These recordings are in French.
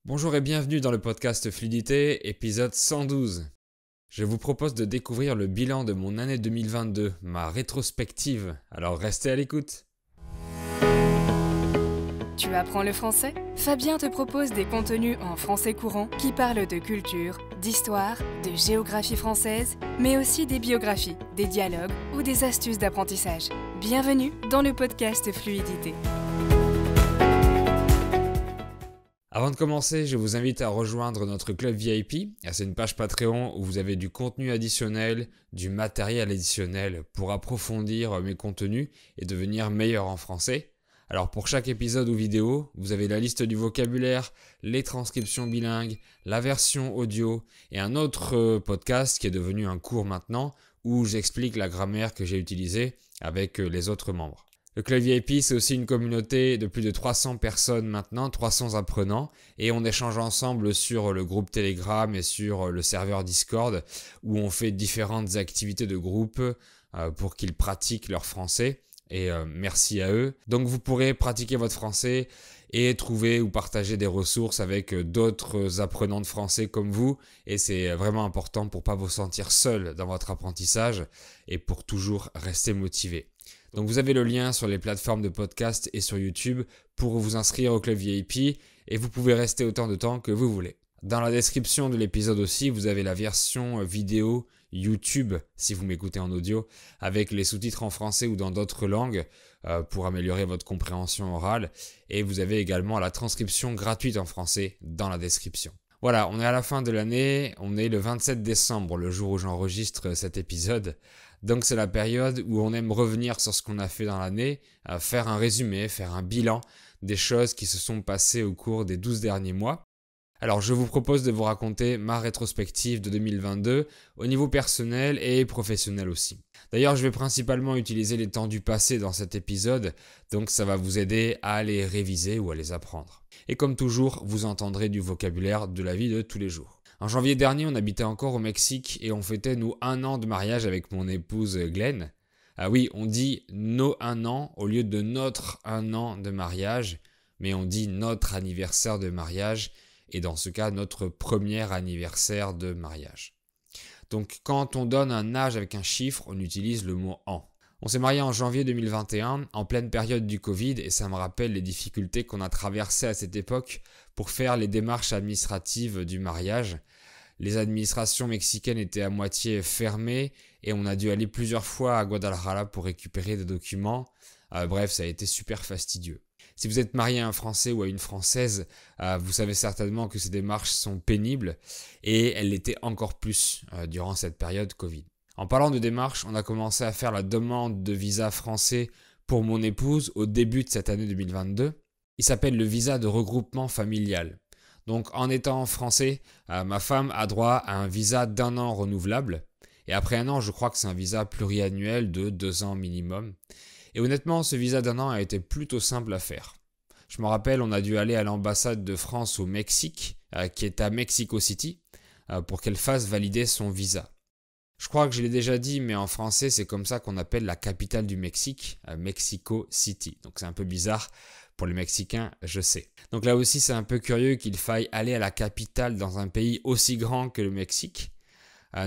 Bonjour et bienvenue dans le podcast Fluidité, épisode 112. Je vous propose de découvrir le bilan de mon année 2022, ma rétrospective, alors restez à l'écoute. Tu apprends le français ? Fabien te propose des contenus en français courant qui parlent de culture, d'histoire, de géographie française, mais aussi des biographies, des dialogues ou des astuces d'apprentissage. Bienvenue dans le podcast Fluidité. Avant de commencer, je vous invite à rejoindre notre club VIP. C'est une page Patreon où vous avez du contenu additionnel, du matériel additionnel pour approfondir mes contenus et devenir meilleur en français. Alors pour chaque épisode ou vidéo, vous avez la liste du vocabulaire, les transcriptions bilingues, la version audio et un autre podcast qui est devenu un cours maintenant où j'explique la grammaire que j'ai utilisée avec les autres membres. Le Club VIP, c'est aussi une communauté de plus de 300 personnes maintenant, 300 apprenants, et on échange ensemble sur le groupe Telegram et sur le serveur Discord, où on fait différentes activités de groupe pour qu'ils pratiquent leur français, et merci à eux. Donc vous pourrez pratiquer votre français et trouver ou partager des ressources avec d'autres apprenants de français comme vous, et c'est vraiment important pour pas vous sentir seul dans votre apprentissage et pour toujours rester motivé. Donc vous avez le lien sur les plateformes de podcast et sur YouTube pour vous inscrire au club VIP et vous pouvez rester autant de temps que vous voulez. Dans la description de l'épisode aussi, vous avez la version vidéo YouTube, si vous m'écoutez en audio, avec les sous-titres en français ou dans d'autres langues pour améliorer votre compréhension orale. Et vous avez également la transcription gratuite en français dans la description. Voilà, on est à la fin de l'année, on est le 27 décembre, le jour où j'enregistre cet épisode. Donc c'est la période où on aime revenir sur ce qu'on a fait dans l'année, faire un résumé, faire un bilan des choses qui se sont passées au cours des 12 derniers mois. Alors je vous propose de vous raconter ma rétrospective de 2022 au niveau personnel et professionnel aussi. D'ailleurs je vais principalement utiliser les temps du passé dans cet épisode, donc ça va vous aider à les réviser ou à les apprendre. Et comme toujours, vous entendrez du vocabulaire de la vie de tous les jours. En janvier dernier, on habitait encore au Mexique et on fêtait nous 1 an de mariage avec mon épouse Glenn. Ah oui, on dit nos 1 an au lieu de notre 1 an de mariage, mais on dit notre anniversaire de mariage et dans ce cas notre premier anniversaire de mariage. Donc quand on donne un âge avec un chiffre, on utilise le mot an. On s'est marié en janvier 2021, en pleine période du Covid, et ça me rappelle les difficultés qu'on a traversées à cette époque pour faire les démarches administratives du mariage. Les administrations mexicaines étaient à moitié fermées et on a dû aller plusieurs fois à Guadalajara pour récupérer des documents. Bref, ça a été super fastidieux. Si vous êtes marié à un Français ou à une Française, vous savez certainement que ces démarches sont pénibles et elles l'étaient encore plus durant cette période Covid. En parlant de démarches, on a commencé à faire la demande de visa français pour mon épouse au début de cette année 2022. Il s'appelle le visa de regroupement familial. Donc en étant français, ma femme a droit à un visa d'1 an renouvelable. Et après 1 an, je crois que c'est un visa pluriannuel de 2 ans minimum. Et honnêtement, ce visa d'1 an a été plutôt simple à faire. Je me rappelle, on a dû aller à l'ambassade de France au Mexique, qui est à Mexico City, pour qu'elle fasse valider son visa. Je crois que je l'ai déjà dit, mais en français, c'est comme ça qu'on appelle la capitale du Mexique, Mexico City. Donc c'est un peu bizarre pour les Mexicains, je sais. Donc là aussi, c'est un peu curieux qu'il faille aller à la capitale dans un pays aussi grand que le Mexique.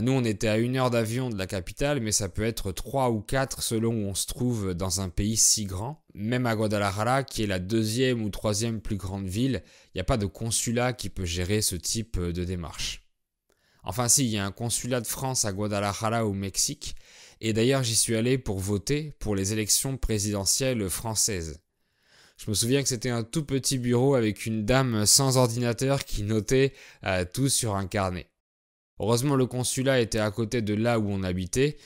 Nous, on était à 1 heure d'avion de la capitale, mais ça peut être 3 ou 4 selon où on se trouve dans un pays si grand. Même à Guadalajara, qui est la 2e ou 3e plus grande ville, il n'y a pas de consulat qui peut gérer ce type de démarche. Enfin si, il y a un consulat de France à Guadalajara au Mexique, et d'ailleurs j'y suis allé pour voter pour les élections présidentielles françaises. Je me souviens que c'était un tout petit bureau avec une dame sans ordinateur qui notait tout sur un carnet. Heureusement le consulat était à côté de là où on habitait,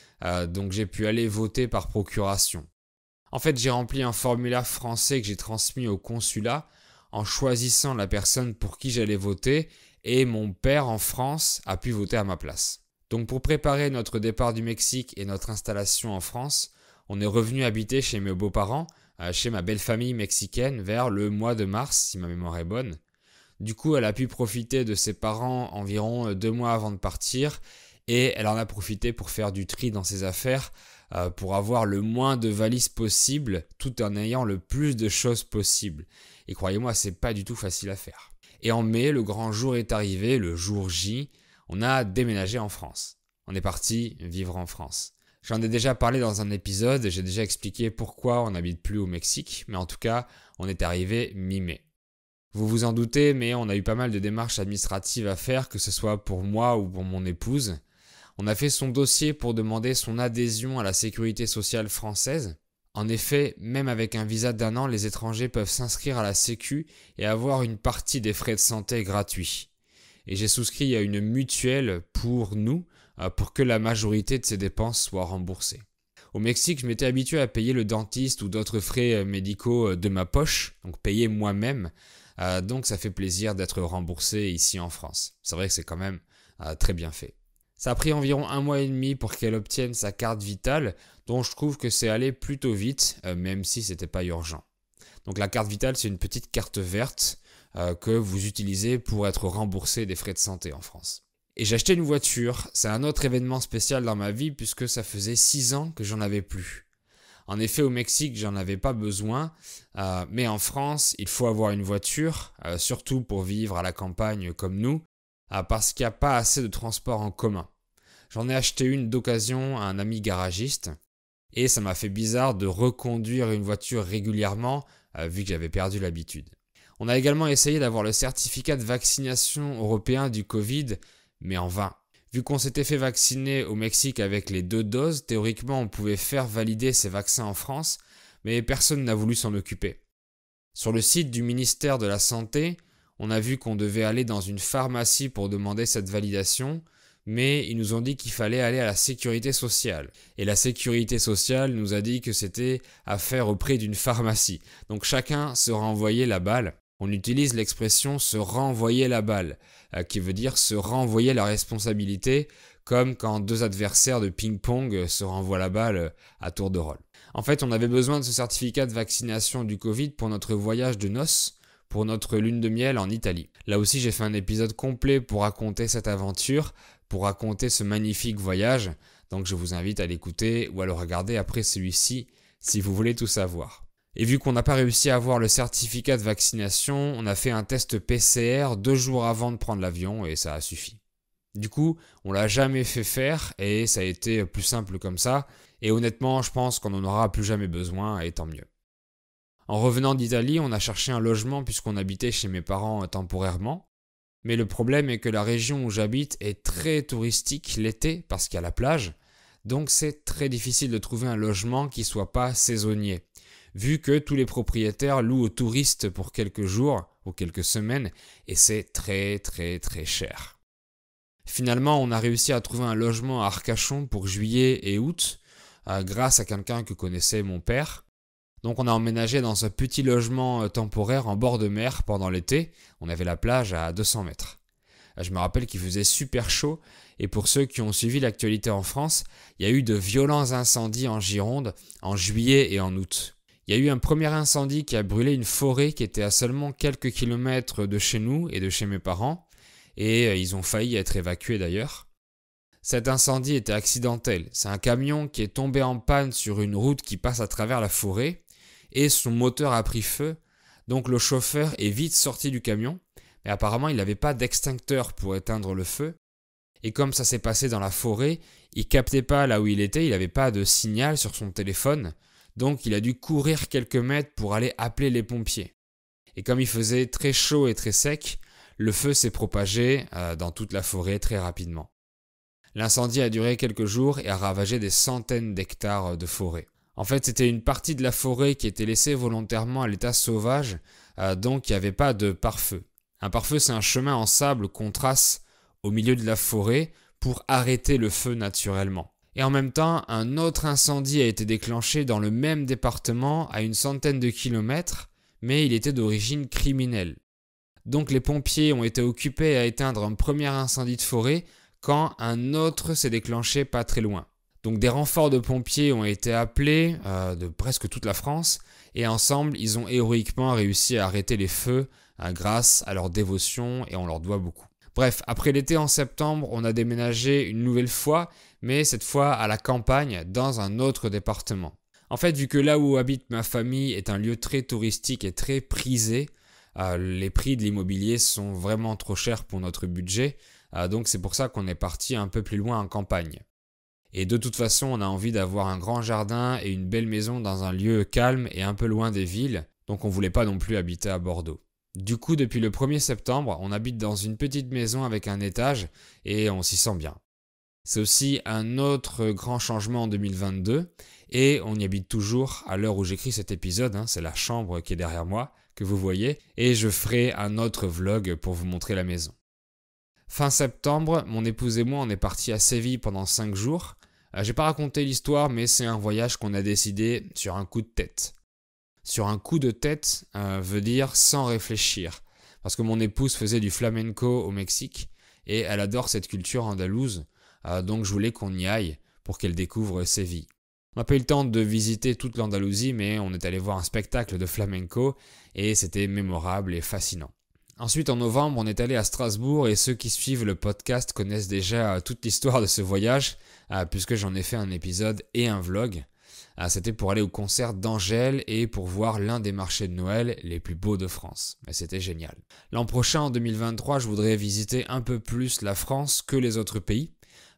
donc j'ai pu aller voter par procuration. En fait j'ai rempli un formulaire français que j'ai transmis au consulat en choisissant la personne pour qui j'allais voter, et mon père en France a pu voter à ma place. Donc pour préparer notre départ du Mexique et notre installation en France, on est revenu habiter chez mes beaux-parents, chez ma belle famille mexicaine vers le mois de mars, si ma mémoire est bonne. Du coup, elle a pu profiter de ses parents environ 2 mois avant de partir et elle en a profité pour faire du tri dans ses affaires pour avoir le moins de valises possible tout en ayant le plus de choses possible. Et croyez-moi, c'est pas du tout facile à faire. Et en mai, le grand jour est arrivé, le jour J, on a déménagé en France. On est parti vivre en France. J'en ai déjà parlé dans un épisode, j'ai déjà expliqué pourquoi on n'habite plus au Mexique, mais en tout cas, on est arrivé mi-mai. Vous vous en doutez, mais on a eu pas mal de démarches administratives à faire, que ce soit pour moi ou pour mon épouse. On a fait son dossier pour demander son adhésion à la sécurité sociale française. En effet, même avec un visa d'1 an, les étrangers peuvent s'inscrire à la Sécu et avoir une partie des frais de santé gratuits. Et j'ai souscrit à une mutuelle pour nous, pour que la majorité de ces dépenses soient remboursées. Au Mexique, je m'étais habitué à payer le dentiste ou d'autres frais médicaux de ma poche, donc payer moi-même. Donc ça fait plaisir d'être remboursé ici en France. C'est vrai que c'est quand même très bien fait. Ça a pris environ 1 mois et demi pour qu'elle obtienne sa carte vitale, dont je trouve que c'est allé plutôt vite, même si c'était pas urgent. Donc la carte vitale, c'est une petite carte verte que vous utilisez pour être remboursé des frais de santé en France. Et j'ai acheté une voiture, c'est un autre événement spécial dans ma vie puisque ça faisait 6 ans que j'en avais plus. En effet, au Mexique, j'en avais pas besoin, mais en France, il faut avoir une voiture, surtout pour vivre à la campagne comme nous, parce qu'il n'y a pas assez de transport en commun. J'en ai acheté une d'occasion à un ami garagiste, et ça m'a fait bizarre de reconduire une voiture régulièrement, vu que j'avais perdu l'habitude. On a également essayé d'avoir le certificat de vaccination européen du Covid, mais en vain. Vu qu'on s'était fait vacciner au Mexique avec les 2 doses, théoriquement on pouvait faire valider ces vaccins en France, mais personne n'a voulu s'en occuper. Sur le site du ministère de la Santé, on a vu qu'on devait aller dans une pharmacie pour demander cette validation, mais ils nous ont dit qu'il fallait aller à la sécurité sociale. Et la sécurité sociale nous a dit que c'était à faire auprès d'une pharmacie. Donc chacun se renvoyait la balle. On utilise l'expression se renvoyer la balle, qui veut dire se renvoyer la responsabilité, comme quand 2 adversaires de ping-pong se renvoient la balle à tour de rôle. En fait, on avait besoin de ce certificat de vaccination du Covid pour notre voyage de noces, pour notre lune de miel en Italie. Là aussi, j'ai fait un épisode complet pour raconter cette aventure, pour raconter ce magnifique voyage, donc je vous invite à l'écouter ou à le regarder après celui-ci, si vous voulez tout savoir. Et vu qu'on n'a pas réussi à avoir le certificat de vaccination, on a fait un test PCR 2 jours avant de prendre l'avion et ça a suffi. Du coup, on l'a jamais fait faire et ça a été plus simple comme ça. Et honnêtement, je pense qu'on n'en aura plus jamais besoin et tant mieux. En revenant d'Italie, on a cherché un logement puisqu'on habitait chez mes parents temporairement. Mais le problème est que la région où j'habite est très touristique l'été parce qu'il y a la plage. Donc c'est très difficile de trouver un logement qui soit pas saisonnier. Vu que tous les propriétaires louent aux touristes pour quelques jours ou quelques semaines et c'est très cher. Finalement, on a réussi à trouver un logement à Arcachon pour juillet et août grâce à quelqu'un que connaissait mon père. Donc on a emménagé dans un petit logement temporaire en bord de mer pendant l'été. On avait la plage à 200 mètres. Je me rappelle qu'il faisait super chaud et pour ceux qui ont suivi l'actualité en France, il y a eu de violents incendies en Gironde en juillet et en août. Il y a eu un premier incendie qui a brûlé une forêt qui était à seulement quelques kilomètres de chez nous et de chez mes parents, et ils ont failli être évacués d'ailleurs. Cet incendie était accidentel. C'est un camion qui est tombé en panne sur une route qui passe à travers la forêt, et son moteur a pris feu, donc le chauffeur est vite sorti du camion, mais apparemment il n'avait pas d'extincteur pour éteindre le feu, et comme ça s'est passé dans la forêt, il captait pas là où il était, il n'avait pas de signal sur son téléphone, donc il a dû courir quelques mètres pour aller appeler les pompiers. Et comme il faisait très chaud et très sec, le feu s'est propagé dans toute la forêt très rapidement. L'incendie a duré quelques jours et a ravagé des centaines d'hectares de forêt. En fait, c'était une partie de la forêt qui était laissée volontairement à l'état sauvage, donc il n'y avait pas de pare-feu. Un pare-feu, c'est un chemin en sable qu'on trace au milieu de la forêt pour arrêter le feu naturellement. Et en même temps, un autre incendie a été déclenché dans le même département à une centaine de kilomètres, mais il était d'origine criminelle. Donc les pompiers ont été occupés à éteindre un premier incendie de forêt quand un autre s'est déclenché pas très loin. Donc des renforts de pompiers ont été appelés de presque toute la France et ensemble ils ont héroïquement réussi à arrêter les feux grâce à leur dévotion et on leur doit beaucoup. Bref, après l'été en septembre, on a déménagé une nouvelle fois, mais cette fois à la campagne, dans un autre département. En fait, vu que là où habite ma famille est un lieu très touristique et très prisé, les prix de l'immobilier sont vraiment trop chers pour notre budget, donc c'est pour ça qu'on est parti un peu plus loin en campagne. Et de toute façon, on a envie d'avoir un grand jardin et une belle maison dans un lieu calme et un peu loin des villes, donc on voulait pas non plus habiter à Bordeaux. Du coup, depuis le 1er septembre, on habite dans une petite maison avec un étage et on s'y sent bien. C'est aussi un autre grand changement en 2022 et on y habite toujours à l'heure où j'écris cet épisode, c'est la chambre qui est derrière moi que vous voyez et je ferai un autre vlog pour vous montrer la maison. Fin septembre, mon épouse et moi on est partis à Séville pendant 5 jours. J'ai pas raconté l'histoire mais c'est un voyage qu'on a décidé sur un coup de tête. Sur un coup de tête veut dire sans réfléchir parce que mon épouse faisait du flamenco au Mexique et elle adore cette culture andalouse. Donc je voulais qu'on y aille pour qu'elle découvre Séville. On n'a pas eu le temps de visiter toute l'Andalousie, mais on est allé voir un spectacle de flamenco et c'était mémorable et fascinant. Ensuite, en novembre, on est allé à Strasbourg et ceux qui suivent le podcast connaissent déjà toute l'histoire de ce voyage, puisque j'en ai fait un épisode et un vlog. C'était pour aller au concert d'Angèle et pour voir l'un des marchés de Noël les plus beaux de France. Mais c'était génial. L'an prochain, en 2023, je voudrais visiter un peu plus la France que les autres pays.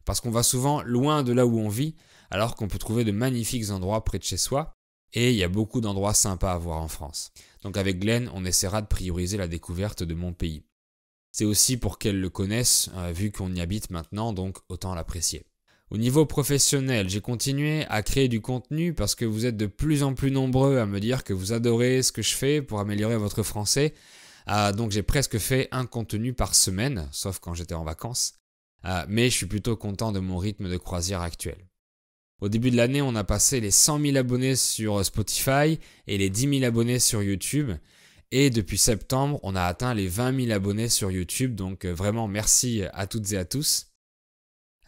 Parce qu'on va souvent loin de là où on vit, alors qu'on peut trouver de magnifiques endroits près de chez soi, et il y a beaucoup d'endroits sympas à voir en France. Donc avec Glenn, on essaiera de prioriser la découverte de mon pays. C'est aussi pour qu'elle le connaisse, vu qu'on y habite maintenant, donc autant l'apprécier. Au niveau professionnel, j'ai continué à créer du contenu parce que vous êtes de plus en plus nombreux à me dire que vous adorez ce que je fais pour améliorer votre français. Donc j'ai presque fait un contenu par semaine, sauf quand j'étais en vacances. Mais je suis plutôt content de mon rythme de croisière actuel. Au début de l'année, on a passé les 100 000 abonnés sur Spotify et les 10 000 abonnés sur YouTube. Et depuis septembre, on a atteint les 20 000 abonnés sur YouTube. Donc vraiment merci à toutes et à tous.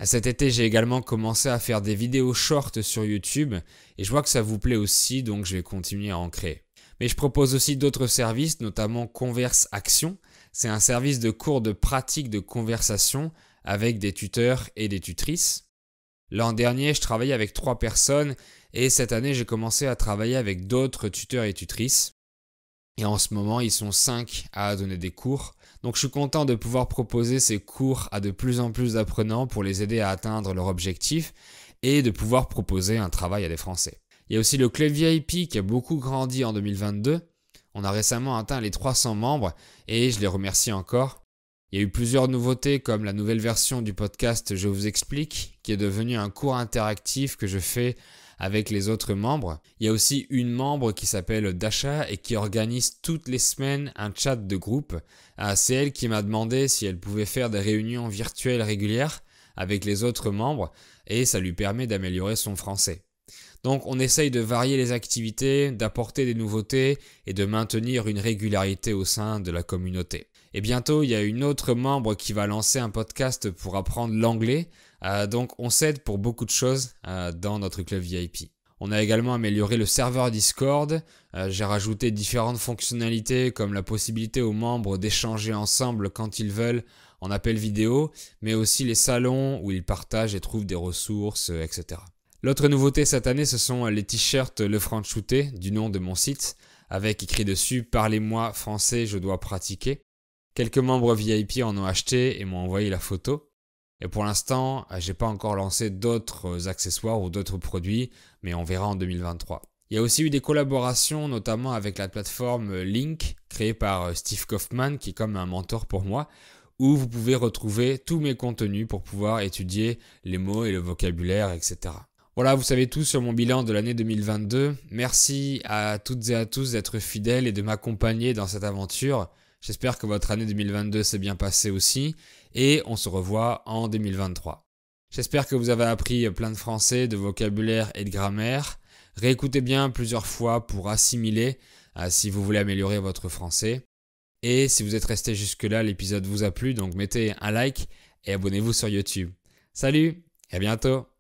Cet été, j'ai également commencé à faire des vidéos short sur YouTube. Et je vois que ça vous plaît aussi, donc je vais continuer à en créer. Mais je propose aussi d'autres services, notamment Converse Action. C'est un service de cours de pratique de conversation avec des tuteurs et des tutrices. L'an dernier, je travaillais avec 3 personnes et cette année, j'ai commencé à travailler avec d'autres tuteurs et tutrices. Et en ce moment, ils sont 5 à donner des cours. Donc je suis content de pouvoir proposer ces cours à de plus en plus d'apprenants pour les aider à atteindre leur objectif et de pouvoir proposer un travail à des Français. Il y a aussi le club VIP qui a beaucoup grandi en 2022. On a récemment atteint les 300 membres et je les remercie encore. Il y a eu plusieurs nouveautés comme la nouvelle version du podcast Je vous explique qui est devenu un cours interactif que je fais avec les autres membres. Il y a aussi une membre qui s'appelle Dasha et qui organise toutes les semaines un chat de groupe. C'est elle qui m'a demandé si elle pouvait faire des réunions virtuelles régulières avec les autres membres et ça lui permet d'améliorer son français. Donc on essaye de varier les activités, d'apporter des nouveautés et de maintenir une régularité au sein de la communauté. Et bientôt, il y a une autre membre qui va lancer un podcast pour apprendre l'anglais. Donc on s'aide pour beaucoup de choses dans notre club VIP. On a également amélioré le serveur Discord. J'ai rajouté différentes fonctionnalités comme la possibilité aux membres d'échanger ensemble quand ils veulent en appel vidéo, mais aussi les salons où ils partagent et trouvent des ressources, etc. L'autre nouveauté cette année, ce sont les t-shirts Le Franchouté, du nom de mon site, avec écrit dessus « Parlez-moi français, je dois pratiquer ». Quelques membres VIP en ont acheté et m'ont envoyé la photo. Et pour l'instant, j'ai pas encore lancé d'autres accessoires ou d'autres produits, mais on verra en 2023. Il y a aussi eu des collaborations, notamment avec la plateforme Link, créée par Steve Kaufman, qui est comme un mentor pour moi, où vous pouvez retrouver tous mes contenus pour pouvoir étudier les mots et le vocabulaire, etc. Voilà, vous savez tout sur mon bilan de l'année 2022. Merci à toutes et à tous d'être fidèles et de m'accompagner dans cette aventure. J'espère que votre année 2022 s'est bien passée aussi et on se revoit en 2023. J'espère que vous avez appris plein de français, de vocabulaire et de grammaire. Réécoutez bien plusieurs fois pour assimiler si vous voulez améliorer votre français. Et si vous êtes resté jusque-là, l'épisode vous a plu, donc mettez un like et abonnez-vous sur YouTube. Salut et à bientôt!